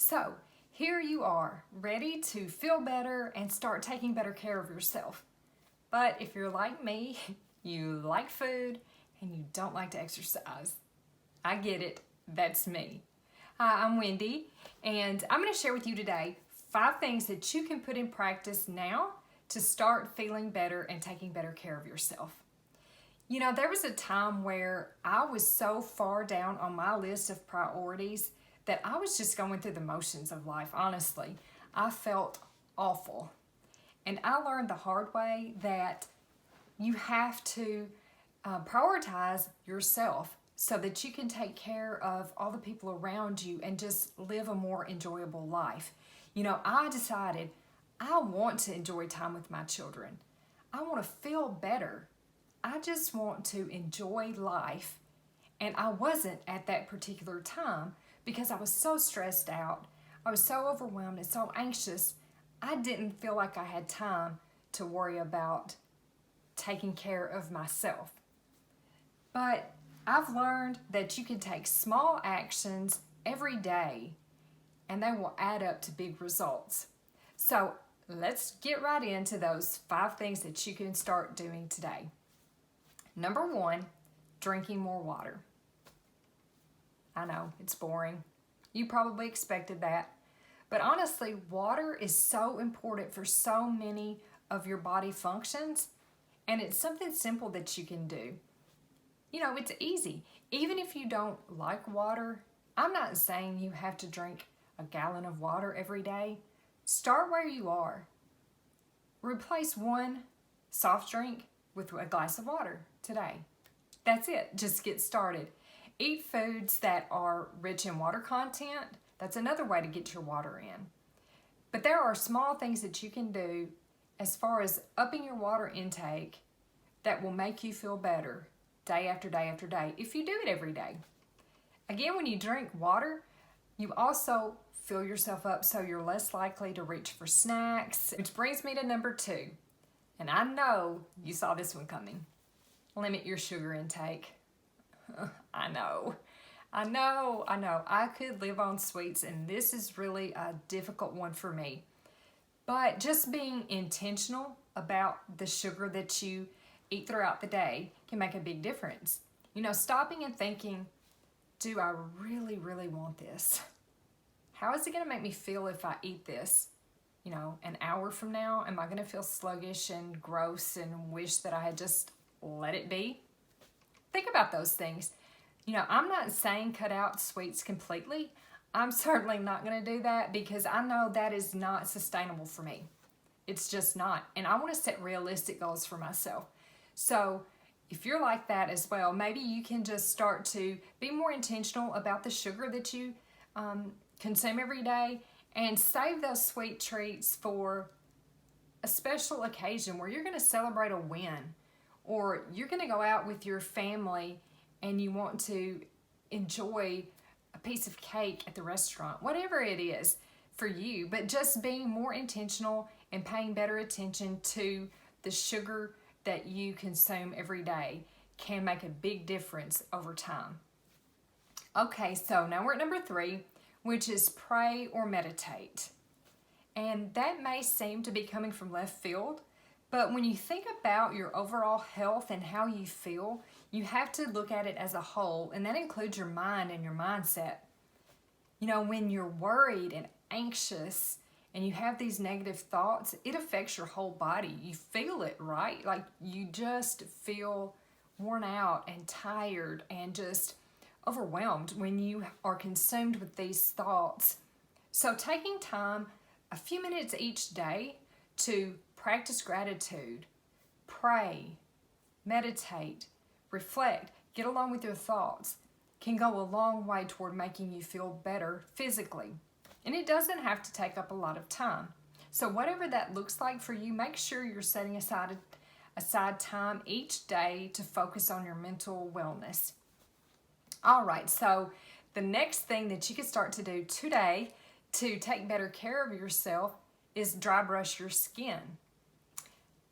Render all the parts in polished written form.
So, here you are, ready to feel better and start taking better care of yourself. But if you're like me, you like food and you don't like to exercise. I get it, that's me. Hi, I'm Wendy, and I'm going to share with you today 5 things that you can put in practice now to start feeling better and taking better care of yourself. You know, there was a time where I was so far down on my list of priorities that I was just going through the motions of life, honestly. I felt awful. And I learned the hard way that you have to prioritize yourself so that you can take care of all the people around you and just live a more enjoyable life. You know, I decided I want to enjoy time with my children. I want to feel better. I just want to enjoy life. And I wasn't at that particular time because I was so stressed out. I was so overwhelmed and so anxious. I didn't feel like I had time to worry about taking care of myself. But I've learned that you can take small actions every day and they will add up to big results. So let's get right into those 5 things that you can start doing today. Number 1, drinking more water. I know, it's boring. You probably expected that. But honestly, water is so important for so many of your body functions, and it's something simple that you can do. You know, it's easy. Even if you don't like water, I'm not saying you have to drink a gallon of water every day. Start where you are. Replace one soft drink with a glass of water today. That's it. Just get started. Eat foods that are rich in water content. That's another way to get your water in. But there are small things that you can do as far as upping your water intake that will make you feel better day after day after day if you do it every day. Again, when you drink water, you also fill yourself up so you're less likely to reach for snacks. Which brings me to number 2. And I know you saw this one coming. Limit your sugar intake. I know. I could live on sweets, and this is really a difficult one for me. But just being intentional about the sugar that you eat throughout the day can make a big difference. You know, stopping and thinking, do I really, really want this? How is it going to make me feel if I eat this? You know, an hour from now, am I going to feel sluggish and gross and wish that I had just let it be? Think about those things. You know, I'm not saying cut out sweets completely. I'm certainly not going to do that because I know that is not sustainable for me. It's just not. And I want to set realistic goals for myself. So if you're like that as well, maybe you can just start to be more intentional about the sugar that you consume every day and save those sweet treats for a special occasion where you're going to celebrate a win, or you're going to go out with your family and you want to enjoy a piece of cake at the restaurant, whatever it is for you. But just being more intentional and paying better attention to the sugar that you consume every day can make a big difference over time. Okay, so now we're at number 3, which is pray or meditate. And that may seem to be coming from left field, but when you think about your overall health and how you feel, you have to look at it as a whole, and that includes your mind and your mindset. You know, when you're worried and anxious and you have these negative thoughts, it affects your whole body. You feel it, right? Like you just feel worn out and tired and just overwhelmed when you are consumed with these thoughts. So taking time, a few minutes each day to practice gratitude, pray, meditate, reflect, get along with your thoughts can go a long way toward making you feel better physically. And it doesn't have to take up a lot of time. So whatever that looks like for you, make sure you're setting aside time each day to focus on your mental wellness. All right, so the next thing that you can start to do today to take better care of yourself is dry brush your skin.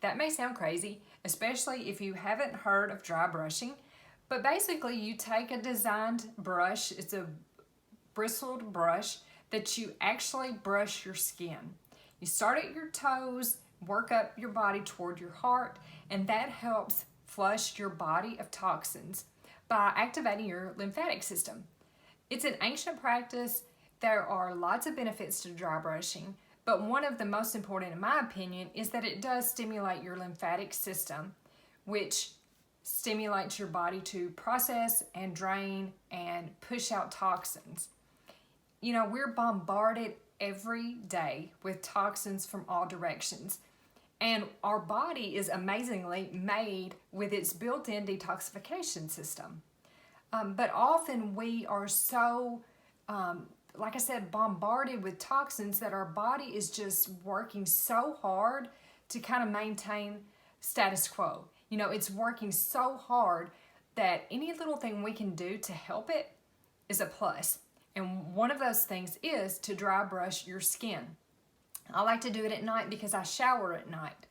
That may sound crazy, especially if you haven't heard of dry brushing, but basically you take a designed brush, it's a bristled brush that you actually brush your skin. You start at your toes, work up your body toward your heart, and that helps flush your body of toxins by activating your lymphatic system. It's an ancient practice. There are lots of benefits to dry brushing, but one of the most important, in my opinion, is that it does stimulate your lymphatic system, which stimulates your body to process and drain and push out toxins. You know, we're bombarded every day with toxins from all directions. And our body is amazingly made with its built-in detoxification system. But often we are so, like I said, bombarded with toxins that our body is just working so hard to kind of maintain status quo. You know, it's working so hard that any little thing we can do to help it is a plus. And one of those things is to dry brush your skin. I like to do it at night because I shower at night.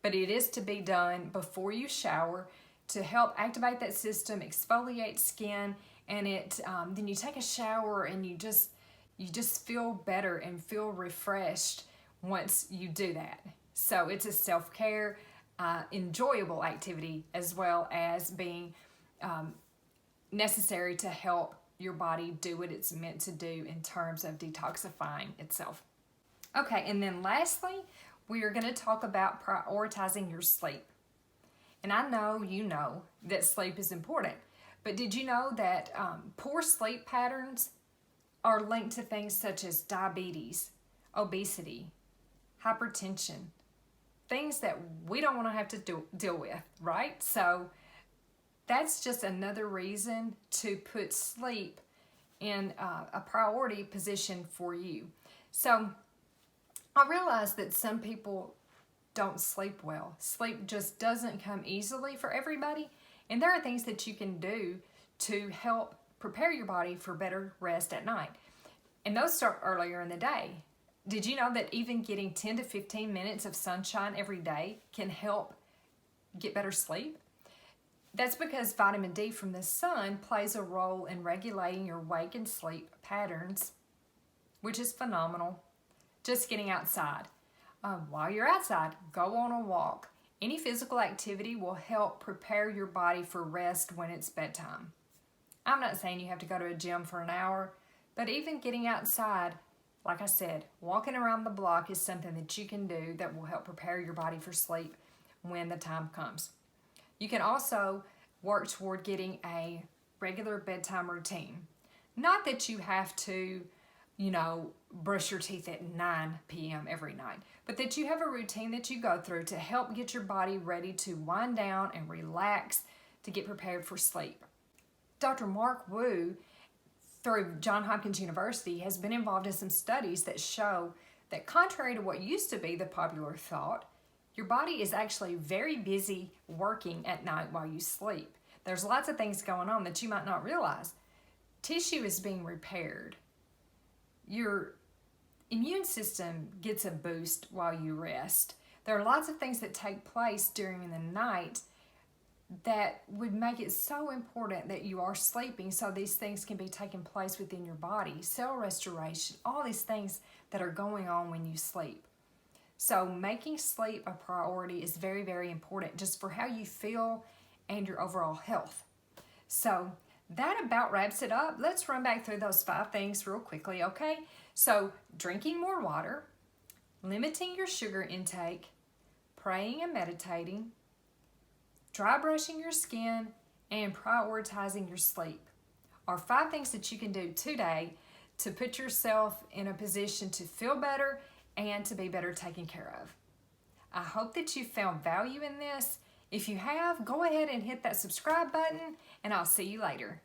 But it is to be done before you shower to help activate that system, exfoliate skin, and then you take a shower and you just feel better and feel refreshed once you do that. So it's a self-care, enjoyable activity as well as being necessary to help your body do what it's meant to do in terms of detoxifying itself. Okay, and then lastly, we are going to talk about prioritizing your sleep. And I know you know that sleep is important, but did you know that poor sleep patterns are linked to things such as diabetes, obesity, hypertension, things that we don't want to have to deal with, right? So that's just another reason to put sleep in a priority position for you. So I realize that some people don't sleep well. Sleep just doesn't come easily for everybody. And there are things that you can do to help prepare your body for better rest at night. And those start earlier in the day. Did you know that even getting 10 to 15 minutes of sunshine every day can help get better sleep? That's because vitamin D from the sun plays a role in regulating your wake and sleep patterns, which is phenomenal. Just getting outside. While you're outside, go on a walk. Any physical activity will help prepare your body for rest when it's bedtime. I'm not saying you have to go to a gym for an hour, but even getting outside, like I said, walking around the block is something that you can do that will help prepare your body for sleep when the time comes. You can also work toward getting a regular bedtime routine. Not that you have to, brush your teeth at 9 p.m. every night, but that you have a routine that you go through to help get your body ready to wind down and relax to get prepared for sleep. Dr. Mark Wu, through Johns Hopkins University, has been involved in some studies that show that contrary to what used to be the popular thought, your body is actually very busy working at night while you sleep. There's lots of things going on that you might not realize. Tissue is being repaired. Your immune system gets a boost while you rest. There are lots of things that take place during the night that would make it so important that you are sleeping so these things can be taking place within your body. Cell restoration, all these things that are going on when you sleep. So making sleep a priority is very, very important just for how you feel and your overall health. So that about wraps it up. Let's run back through those 5 things real quickly, okay? So drinking more water, limiting your sugar intake, praying and meditating, dry brushing your skin, and prioritizing your sleep are 5 things that you can do today to put yourself in a position to feel better and to be better taken care of. I hope that you found value in this. If you have, go ahead and hit that subscribe button, and I'll see you later.